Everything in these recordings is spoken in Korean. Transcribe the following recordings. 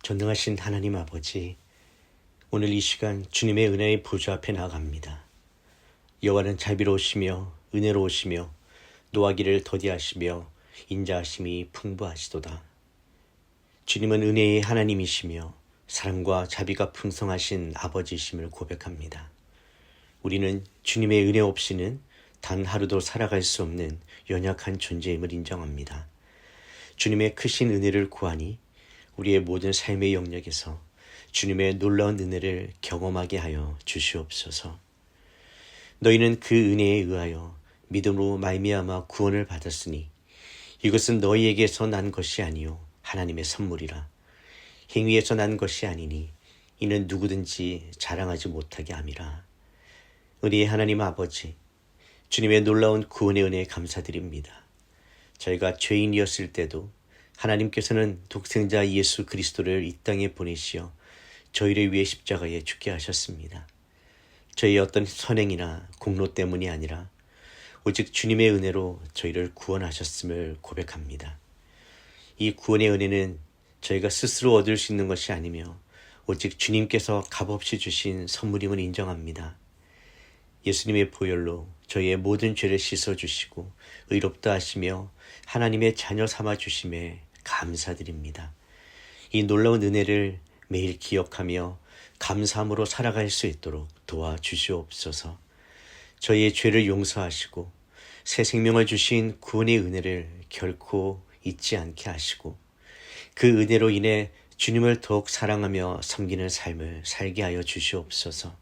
전능하신 하나님 아버지, 오늘 이 시간 주님의 은혜의 보좌 앞에 나아갑니다. 여호와는 자비로우시며 은혜로우시며 노하기를 더디하시며 인자하심이 풍부하시도다. 주님은 은혜의 하나님이시며 사랑과 자비가 풍성하신 아버지이심을 고백합니다. 우리는 주님의 은혜 없이는 단 하루도 살아갈 수 없는 연약한 존재임을 인정합니다. 주님의 크신 은혜를 구하니 우리의 모든 삶의 영역에서 주님의 놀라운 은혜를 경험하게 하여 주시옵소서. 너희는 그 은혜에 의하여 믿음으로 말미암아 구원을 받았으니 이것은 너희에게서 난 것이 아니요 하나님의 선물이라. 행위에서 난 것이 아니니 이는 누구든지 자랑하지 못하게 함이라. 우리의 하나님 아버지, 주님의 놀라운 구원의 은혜에 감사드립니다. 저희가 죄인이었을 때도 하나님께서는 독생자 예수 그리스도를 이 땅에 보내시어 저희를 위해 십자가에 죽게 하셨습니다. 저희의 어떤 선행이나 공로 때문이 아니라 오직 주님의 은혜로 저희를 구원하셨음을 고백합니다. 이 구원의 은혜는 저희가 스스로 얻을 수 있는 것이 아니며 오직 주님께서 값없이 주신 선물임을 인정합니다. 예수님의 보혈로 저희의 모든 죄를 씻어주시고 의롭다 하시며 하나님의 자녀 삼아 주심에 감사드립니다. 이 놀라운 은혜를 매일 기억하며 감사함으로 살아갈 수 있도록 도와주시옵소서. 저희의 죄를 용서하시고 새 생명을 주신 구원의 은혜를 결코 잊지 않게 하시고 그 은혜로 인해 주님을 더욱 사랑하며 섬기는 삶을 살게 하여 주시옵소서.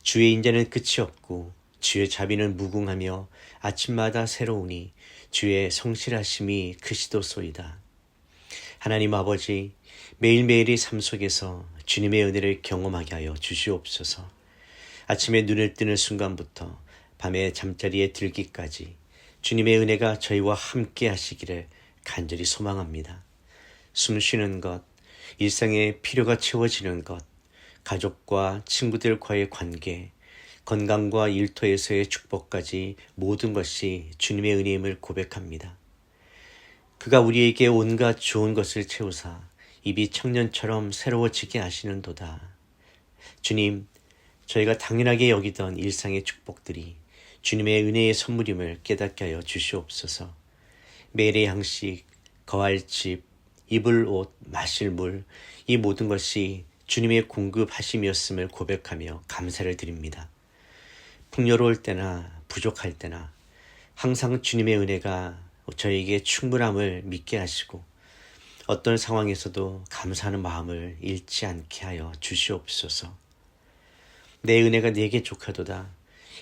주의 인자는 끝이 없고 주의 자비는 무궁하며 아침마다 새로우니 주의 성실하심이 크시도소이다. 하나님 아버지, 매일매일의 삶 속에서 주님의 은혜를 경험하게 하여 주시옵소서. 아침에 눈을 뜨는 순간부터 밤에 잠자리에 들기까지 주님의 은혜가 저희와 함께 하시기를 간절히 소망합니다. 숨 쉬는 것, 일상의 필요가 채워지는 것, 가족과 친구들과의 관계, 건강과 일터에서의 축복까지 모든 것이 주님의 은혜임을 고백합니다. 그가 우리에게 온갖 좋은 것을 채우사 입이 청년처럼 새로워지게 하시는도다. 주님, 저희가 당연하게 여기던 일상의 축복들이 주님의 은혜의 선물임을 깨닫게 하여 주시옵소서. 매일의 양식, 거할 집, 입을 옷, 마실 물, 이 모든 것이 주님의 공급하심이었음을 고백하며 감사를 드립니다. 풍요로울 때나 부족할 때나 항상 주님의 은혜가 저에게 충분함을 믿게 하시고 어떤 상황에서도 감사하는 마음을 잃지 않게 하여 주시옵소서. 내 은혜가 내게 족하도다.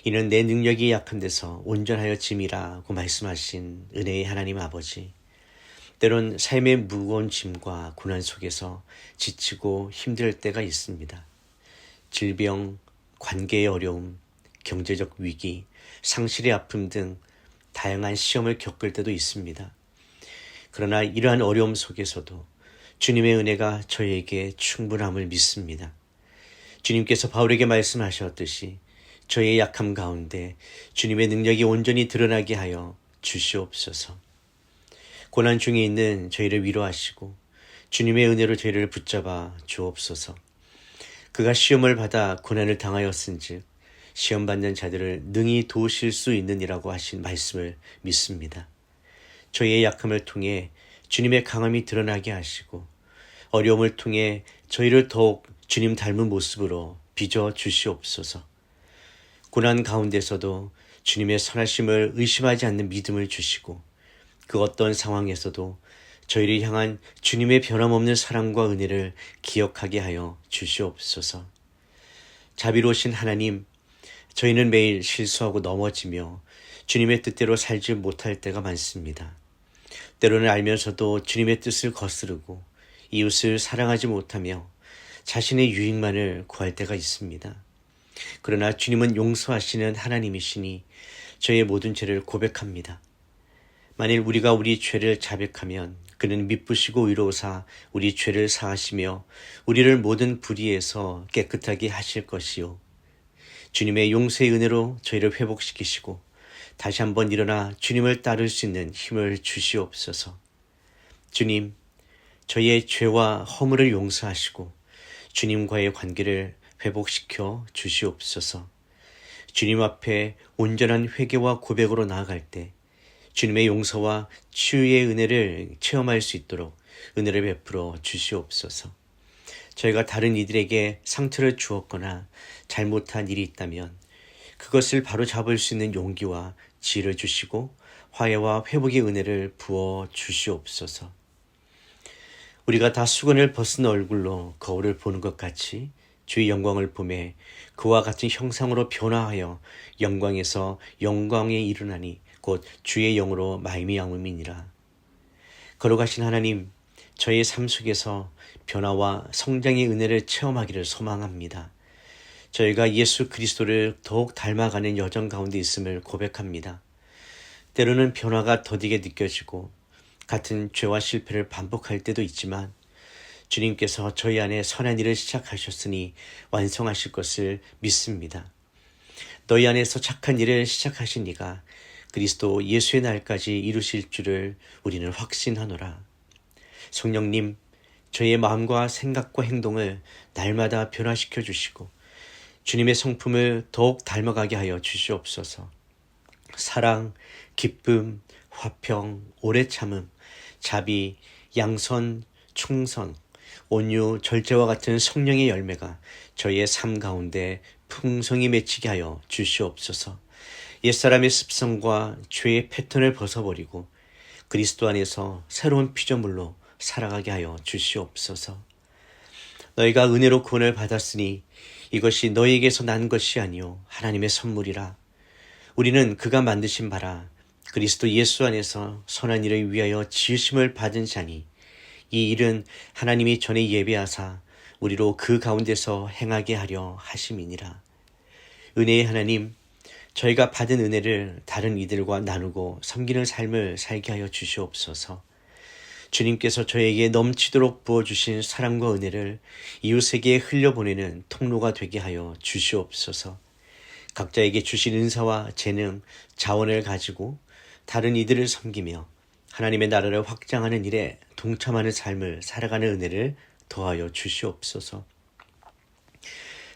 이는 내 능력이 약한 데서 온전하여 짐이라고 말씀하신 은혜의 하나님 아버지. 때론 삶의 무거운 짐과 고난 속에서 지치고 힘들 때가 있습니다. 질병, 관계의 어려움, 경제적 위기, 상실의 아픔 등 다양한 시험을 겪을 때도 있습니다. 그러나 이러한 어려움 속에서도 주님의 은혜가 저희에게 충분함을 믿습니다. 주님께서 바울에게 말씀하셨듯이 저희의 약함 가운데 주님의 능력이 온전히 드러나게 하여 주시옵소서. 고난 중에 있는 저희를 위로하시고 주님의 은혜로 저희를 붙잡아 주옵소서. 그가 시험을 받아 고난을 당하였은즉 시험 받는 자들을 능히 도우실 수 있느니라고 하신 말씀을 믿습니다. 저희의 약함을 통해 주님의 강함이 드러나게 하시고 어려움을 통해 저희를 더욱 주님 닮은 모습으로 빚어 주시옵소서. 고난 가운데서도 주님의 선하심을 의심하지 않는 믿음을 주시고 그 어떤 상황에서도 저희를 향한 주님의 변함없는 사랑과 은혜를 기억하게 하여 주시옵소서. 자비로우신 하나님, 저희는 매일 실수하고 넘어지며 주님의 뜻대로 살지 못할 때가 많습니다. 때로는 알면서도 주님의 뜻을 거스르고 이웃을 사랑하지 못하며 자신의 유익만을 구할 때가 있습니다. 그러나 주님은 용서하시는 하나님이시니 저희의 모든 죄를 고백합니다. 만일 우리가 우리 죄를 자백하면 그는 미쁘시고 의로우사 우리 죄를 사하시며 우리를 모든 불의에서 깨끗하게 하실 것이요. 주님의 용서의 은혜로 저희를 회복시키시고 다시 한번 일어나 주님을 따를 수 있는 힘을 주시옵소서. 주님, 저희의 죄와 허물을 용서하시고 주님과의 관계를 회복시켜 주시옵소서. 주님 앞에 온전한 회개와 고백으로 나아갈 때 주님의 용서와 치유의 은혜를 체험할 수 있도록 은혜를 베풀어 주시옵소서. 저희가 다른 이들에게 상처를 주었거나 잘못한 일이 있다면 그것을 바로 잡을 수 있는 용기와 지혜를 주시고 화해와 회복의 은혜를 부어 주시옵소서. 우리가 다 수건을 벗은 얼굴로 거울을 보는 것 같이 주의 영광을 보매 그와 같은 형상으로 변화하여 영광에서 영광에 이르나니 곧 주의 영으로 말미암음이니라. 걸어가신 하나님, 저의 삶 속에서 변화와 성장의 은혜를 체험하기를 소망합니다. 저희가 예수 그리스도를 더욱 닮아가는 여정 가운데 있음을 고백합니다. 때로는 변화가 더디게 느껴지고 같은 죄와 실패를 반복할 때도 있지만 주님께서 저희 안에 선한 일을 시작하셨으니 완성하실 것을 믿습니다. 너희 안에서 착한 일을 시작하신 이가 그리스도 예수의 날까지 이루실 줄을 우리는 확신하노라. 성령님, 저희의 마음과 생각과 행동을 날마다 변화시켜 주시고 주님의 성품을 더욱 닮아가게 하여 주시옵소서. 사랑, 기쁨, 화평, 오래 참음, 자비, 양선, 충성, 온유, 절제와 같은 성령의 열매가 저희의 삶 가운데 풍성히 맺히게 하여 주시옵소서. 옛사람의 습성과 죄의 패턴을 벗어버리고 그리스도 안에서 새로운 피조물로 살아가게 하여 주시옵소서. 너희가 은혜로 구원을 받았으니 이것이 너희에게서 난 것이 아니요 하나님의 선물이라. 우리는 그가 만드신 바라 그리스도 예수 안에서 선한 일을 위하여 지으심을 받은 자니 이 일은 하나님이 전에 예배하사 우리로 그 가운데서 행하게 하려 하심이니라. 은혜의 하나님, 저희가 받은 은혜를 다른 이들과 나누고 섬기는 삶을 살게 하여 주시옵소서. 주님께서 저에게 넘치도록 부어주신 사랑과 은혜를 이웃에게 흘려보내는 통로가 되게 하여 주시옵소서. 각자에게 주신 은사와 재능, 자원을 가지고 다른 이들을 섬기며 하나님의 나라를 확장하는 일에 동참하는 삶을 살아가는 은혜를 더하여 주시옵소서.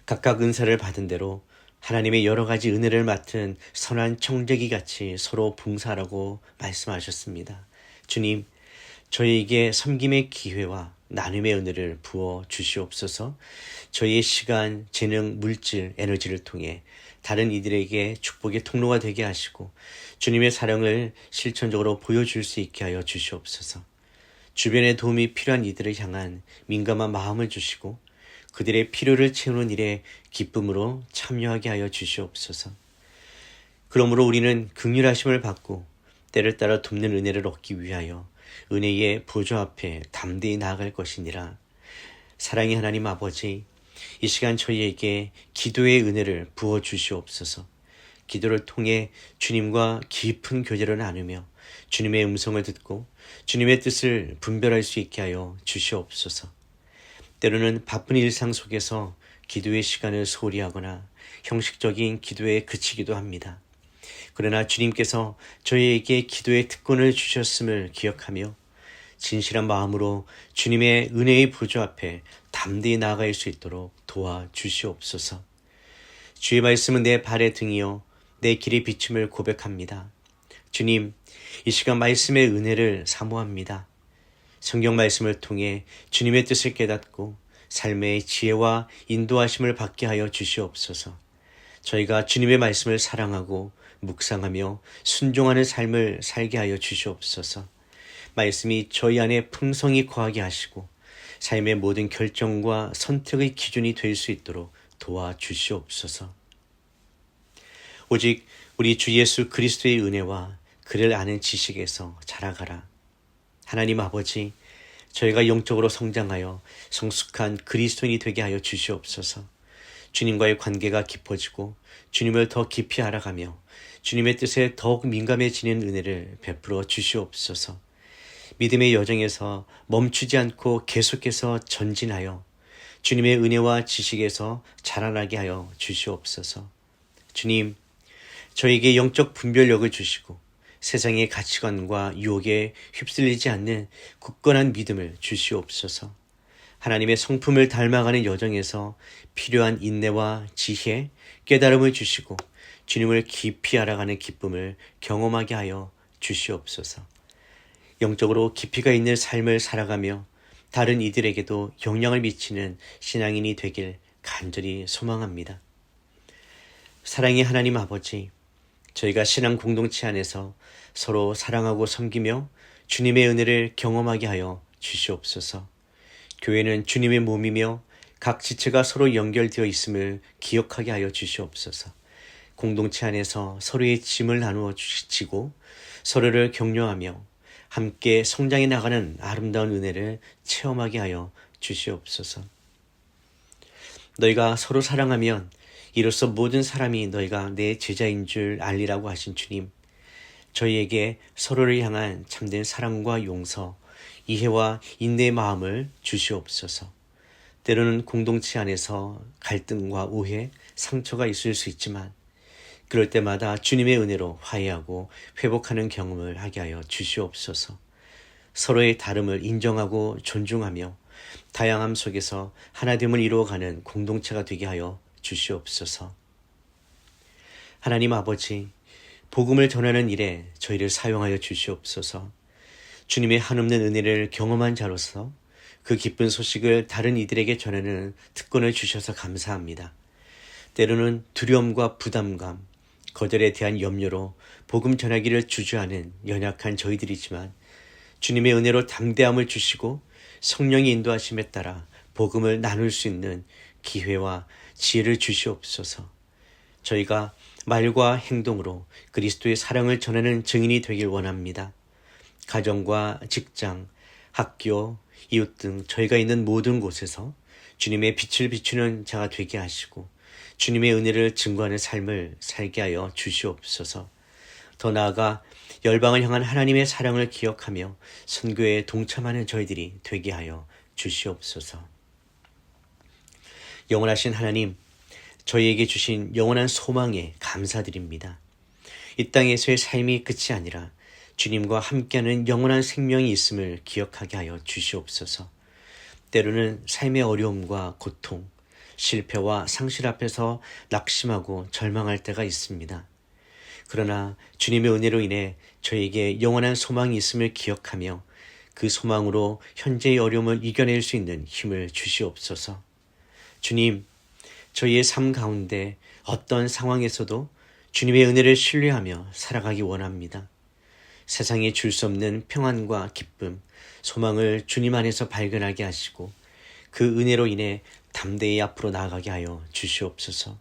각각 은사를 받은 대로 하나님의 여러 가지 은혜를 맡은 선한 청재기 같이 서로 봉사하라고 말씀하셨습니다. 주님, 저희에게 섬김의 기회와 나눔의 은혜를 부어 주시옵소서. 저희의 시간, 재능, 물질, 에너지를 통해 다른 이들에게 축복의 통로가 되게 하시고 주님의 사랑을 실천적으로 보여줄 수 있게 하여 주시옵소서. 주변에 도움이 필요한 이들을 향한 민감한 마음을 주시고 그들의 필요를 채우는 일에 기쁨으로 참여하게 하여 주시옵소서. 그러므로 우리는 긍휼하심을 받고 때를 따라 돕는 은혜를 얻기 위하여 은혜의 보좌 앞에 담대히 나아갈 것이니라. 사랑의 하나님 아버지, 이 시간 저희에게 기도의 은혜를 부어 주시옵소서. 기도를 통해 주님과 깊은 교제를 나누며 주님의 음성을 듣고 주님의 뜻을 분별할 수 있게 하여 주시옵소서. 때로는 바쁜 일상 속에서 기도의 시간을 소홀히 하거나 형식적인 기도에 그치기도 합니다. 그러나 주님께서 저희에게 기도의 특권을 주셨음을 기억하며 진실한 마음으로 주님의 은혜의 보좌 앞에 담대히 나아갈 수 있도록 도와주시옵소서. 주의 말씀은 내 발의 등이요 내 길의 비춤을 고백합니다. 주님, 이 시간 말씀의 은혜를 사모합니다. 성경 말씀을 통해 주님의 뜻을 깨닫고 삶의 지혜와 인도하심을 받게 하여 주시옵소서. 저희가 주님의 말씀을 사랑하고 묵상하며 순종하는 삶을 살게 하여 주시옵소서. 말씀이 저희 안에 풍성히 거하게 하시고 삶의 모든 결정과 선택의 기준이 될 수 있도록 도와주시옵소서. 오직 우리 주 예수 그리스도의 은혜와 그를 아는 지식에서 자라가라. 하나님 아버지, 저희가 영적으로 성장하여 성숙한 그리스도인이 되게 하여 주시옵소서. 주님과의 관계가 깊어지고 주님을 더 깊이 알아가며 주님의 뜻에 더욱 민감해지는 은혜를 베풀어 주시옵소서. 믿음의 여정에서 멈추지 않고 계속해서 전진하여 주님의 은혜와 지식에서 자라나게 하여 주시옵소서. 주님, 저에게 영적 분별력을 주시고 세상의 가치관과 유혹에 휩쓸리지 않는 굳건한 믿음을 주시옵소서. 하나님의 성품을 닮아가는 여정에서 필요한 인내와 지혜, 깨달음을 주시고 주님을 깊이 알아가는 기쁨을 경험하게 하여 주시옵소서. 영적으로 깊이가 있는 삶을 살아가며 다른 이들에게도 영향을 미치는 신앙인이 되길 간절히 소망합니다. 사랑의 하나님 아버지, 저희가 신앙 공동체 안에서 서로 사랑하고 섬기며 주님의 은혜를 경험하게 하여 주시옵소서. 교회는 주님의 몸이며 각 지체가 서로 연결되어 있음을 기억하게 하여 주시옵소서. 공동체 안에서 서로의 짐을 나누어 주시고 서로를 격려하며 함께 성장해 나가는 아름다운 은혜를 체험하게 하여 주시옵소서. 너희가 서로 사랑하면 이로써 모든 사람이 너희가 내 제자인 줄 알리라고 하신 주님, 저희에게 서로를 향한 참된 사랑과 용서, 이해와 인내의 마음을 주시옵소서. 때로는 공동체 안에서 갈등과 오해, 상처가 있을 수 있지만 그럴 때마다 주님의 은혜로 화해하고 회복하는 경험을 하게 하여 주시옵소서. 서로의 다름을 인정하고 존중하며 다양함 속에서 하나됨을 이루어가는 공동체가 되게 하여 주시옵소서. 하나님 아버지, 복음을 전하는 일에 저희를 사용하여 주시옵소서. 주님의 한없는 은혜를 경험한 자로서 그 기쁜 소식을 다른 이들에게 전하는 특권을 주셔서 감사합니다. 때로는 두려움과 부담감, 거절에 대한 염려로 복음 전하기를 주저하는 연약한 저희들이지만 주님의 은혜로 담대함을 주시고 성령의 인도하심에 따라 복음을 나눌 수 있는 기회와 지혜를 주시옵소서. 저희가 말과 행동으로 그리스도의 사랑을 전하는 증인이 되길 원합니다. 가정과 직장, 학교, 이웃 등 저희가 있는 모든 곳에서 주님의 빛을 비추는 자가 되게 하시고 주님의 은혜를 증거하는 삶을 살게 하여 주시옵소서. 더 나아가 열방을 향한 하나님의 사랑을 기억하며 선교에 동참하는 저희들이 되게 하여 주시옵소서. 영원하신 하나님, 저희에게 주신 영원한 소망에 감사드립니다. 이 땅에서의 삶이 끝이 아니라 주님과 함께하는 영원한 생명이 있음을 기억하게 하여 주시옵소서. 때로는 삶의 어려움과 고통, 실패와 상실 앞에서 낙심하고 절망할 때가 있습니다. 그러나 주님의 은혜로 인해 저에게 영원한 소망이 있음을 기억하며 그 소망으로 현재의 어려움을 이겨낼 수 있는 힘을 주시옵소서. 주님, 저희의 삶 가운데 어떤 상황에서도 주님의 은혜를 신뢰하며 살아가기 원합니다. 세상에 줄 수 없는 평안과 기쁨, 소망을 주님 안에서 발견하게 하시고 그 은혜로 인해 담대히 앞으로 나아가게 하여 주시옵소서.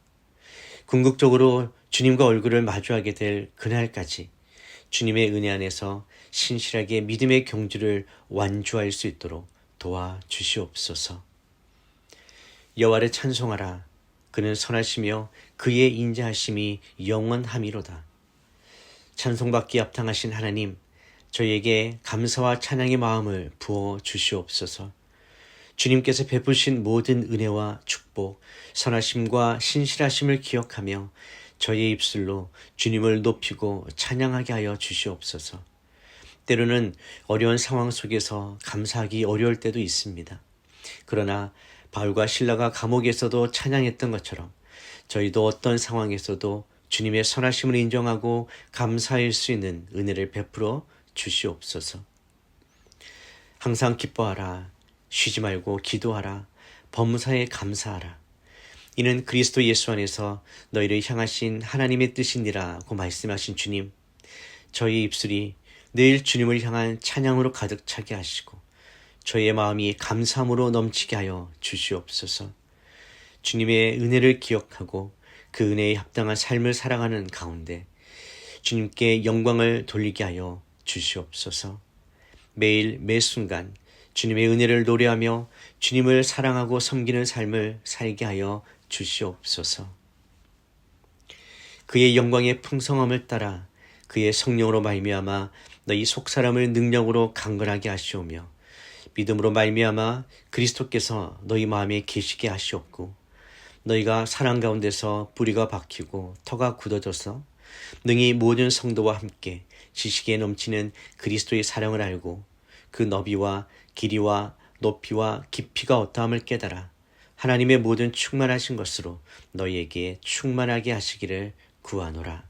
궁극적으로 주님과 얼굴을 마주하게 될 그날까지 주님의 은혜 안에서 신실하게 믿음의 경주를 완주할 수 있도록 도와주시옵소서. 여호와를 찬송하라. 그는 선하시며 그의 인자하심이 영원함이로다. 찬송받기 합당하신 하나님, 저희에게 감사와 찬양의 마음을 부어 주시옵소서. 주님께서 베푸신 모든 은혜와 축복, 선하심과 신실하심을 기억하며 저희의 입술로 주님을 높이고 찬양하게 하여 주시옵소서. 때로는 어려운 상황 속에서 감사하기 어려울 때도 있습니다. 그러나 바울과 실라가 감옥에서도 찬양했던 것처럼 저희도 어떤 상황에서도 주님의 선하심을 인정하고 감사할 수 있는 은혜를 베풀어 주시옵소서. 항상 기뻐하라. 쉬지 말고 기도하라. 범사에 감사하라. 이는 그리스도 예수 안에서 너희를 향하신 하나님의 뜻이니라고 말씀하신 주님, 저희 입술이 늘 주님을 향한 찬양으로 가득 차게 하시고 저희의 마음이 감사함으로 넘치게 하여 주시옵소서. 주님의 은혜를 기억하고 그 은혜에 합당한 삶을 살아가는 가운데 주님께 영광을 돌리게 하여 주시옵소서. 매일 매 순간 주님의 은혜를 노래하며 주님을 사랑하고 섬기는 삶을 살게 하여 주시옵소서. 그의 영광의 풍성함을 따라 그의 성령으로 말미암아 너희 속사람을 능력으로 강건하게 하시오며 믿음으로 말미암아 그리스도께서 너희 마음에 계시게 하시옵고 너희가 사랑 가운데서 뿌리가 박히고 터가 굳어져서 능히 모든 성도와 함께 지식에 넘치는 그리스도의 사랑을 알고 그 너비와 길이와 높이와 깊이가 어떠함을 깨달아 하나님의 모든 충만하신 것으로 너희에게 충만하게 하시기를 구하노라.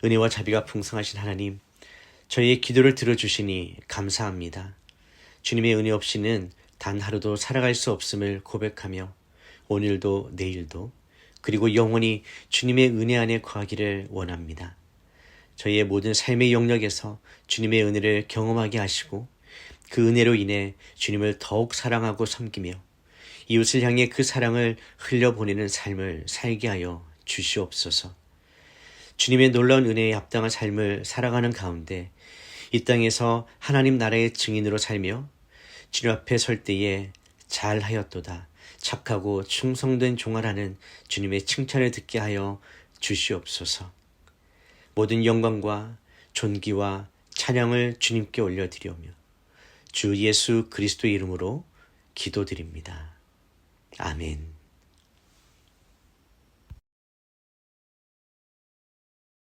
은혜와 자비가 풍성하신 하나님, 저희의 기도를 들어주시니 감사합니다. 주님의 은혜 없이는 단 하루도 살아갈 수 없음을 고백하며 오늘도 내일도 그리고 영원히 주님의 은혜 안에 거하기를 원합니다. 저희의 모든 삶의 영역에서 주님의 은혜를 경험하게 하시고 그 은혜로 인해 주님을 더욱 사랑하고 섬기며 이웃을 향해 그 사랑을 흘려보내는 삶을 살게 하여 주시옵소서. 주님의 놀라운 은혜에 합당한 삶을 살아가는 가운데 이 땅에서 하나님 나라의 증인으로 살며 주님 앞에 설 때에 잘하였도다, 착하고 충성된 종아라는 주님의 칭찬을 듣게 하여 주시옵소서. 모든 영광과 존귀와 찬양을 주님께 올려드리오며 주 예수 그리스도의 이름으로 기도드립니다. 아멘.